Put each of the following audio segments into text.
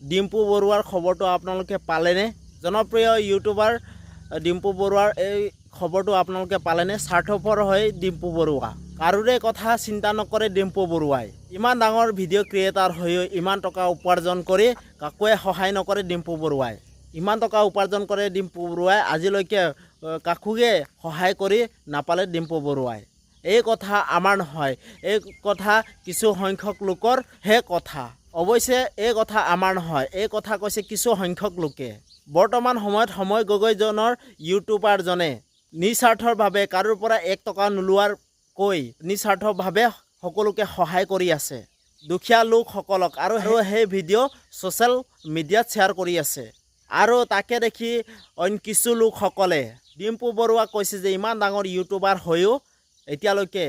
ডিম্পু বৰুৱাৰ খবৰটো আপোনালোকে পালেনে? জনপ্ৰিয় ইউটিউবাৰ ডিম্পু বৰুৱাৰ এই খবৰটো আপোনালোকে পালেনে? স্বাৰ্থপৰ হয় ডিম্পু বৰুৱা। কাৰোৰে কথা চিন্তা নকৰে ডিম্পু বৰুৱাই। ইমান ডাঙৰ ভিডিঅ' ক্ৰিয়েটাৰ হৈও ইমান টকা উপাৰ্জন কৰি কাকোৱে সহায় নকৰে ডিম্পু বৰুৱাই। ইমান টকা উপাৰ্জন কৰে ডিম্পু বৰুৱাই, আজিলৈকে কাকোকে সহায় কৰি নাপালে ডিম্পু বৰুৱাই। এই কথা আমাৰ নহয়, এই কথা কিছু সংখ্যক লোকৰ হে কথা। অৱশ্যে এই কথা আমাৰ নহয়, এই কথা কৈছে কিছু সংখ্যক লোকে। বৰ্তমান সময়ত সময় গগৈজনৰ ইউটিউবাৰজনে নিস্বাৰ্থভাৱে কাৰোৰ পৰা 1 টকা নোলোৱাকৈ নিস্বাৰ্থভাৱে সকলোকে সহায় কৰি আছে, দুখীয়া লোকসকলক, আৰু সেই ভিডিঅ' ছ'চিয়েল মিডিয়াত শ্বেয়াৰ কৰি আছে। আৰু তাকে দেখি অইন কিছু লোকসকলে ডিম্পু বৰুৱাক কৈছে যে ইমান ডাঙৰ ইউটিউবাৰ হৈও এতিয়ালৈকে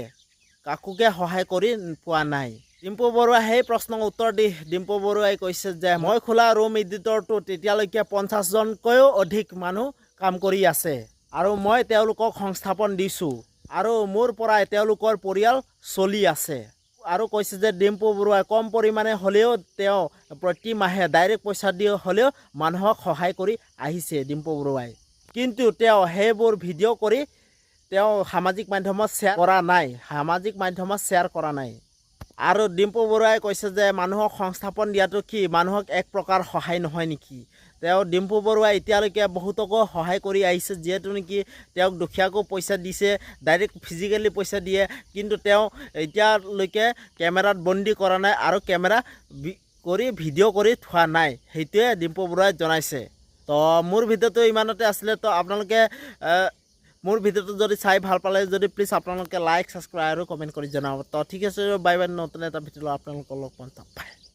কাকোকে সহায় কৰি পোৱা নাই। ডিম্পু বৰুৱাই সেই প্ৰশ্নৰ উত্তৰ দি ডিম্পু বৰুৱাই কৈছে যে মই খোলা ৰুম এডিটৰটোত এতিয়ালৈকে 50জনকৈও অধিক মানুহ কাম কৰি আছে আৰু মই তেওঁলোকক সংস্থাপন দিছোঁ আৰু মোৰ পৰাই তেওঁলোকৰ পৰিয়াল চলি আছে। আৰু কৈছে যে ডিম্পু বৰুৱাই কম পৰিমাণে হ'লেও তেওঁ প্ৰতি মাহে ডাইৰেক্ট পইচা দি হ'লেও মানুহক সহায় কৰি আহিছে ডিম্পু বৰুৱাই। কিন্তু তেওঁ সেইবোৰ ভিডিঅ' কৰি তেওঁ সামাজিক মাধ্যমত শ্বেয়াৰ কৰা নাই। আৰু ডিম্পু বৰুৱাই কৈছে যে মানুহক সংস্থাপন দিয়াটো কি মানুহক এক প্ৰকাৰ সহায় নহয় নেকি? ডিম্পু বৰুৱাই এতিয়ালৈকে বহুতকো সহায় কৰি আহিছে, যিহেতু নেকি তেওঁক দুখীয়াকো পইচা দিছে, ডাইৰেক্ট ফিজিকেলি পইচা দিয়ে, কিন্তু তেওঁ এতিয়ালৈকে কেমেৰাত বন্দী কৰা নাই আৰু কেমেৰা কৰি ভিডিঅ' কৰি থোৱা নাই, সেইটোৱে ডিম্পু বৰুৱাই জনাইছে। তো মোৰ ভিডিঅ'টো ইমানতে আছিলে। তো আপোনালোকে মোৰ ভিডিঅ'টো যদি চাই ভাল পালে যদি প্লিজ আপোনালোকে লাইক, ছাবস্ক্ৰাইব আৰু কমেণ্ট কৰি জনাব। তো ঠিক আছে, বাই বাই, নতুন এটা ভিডিঅ' আপোনালোকক লগ পাম।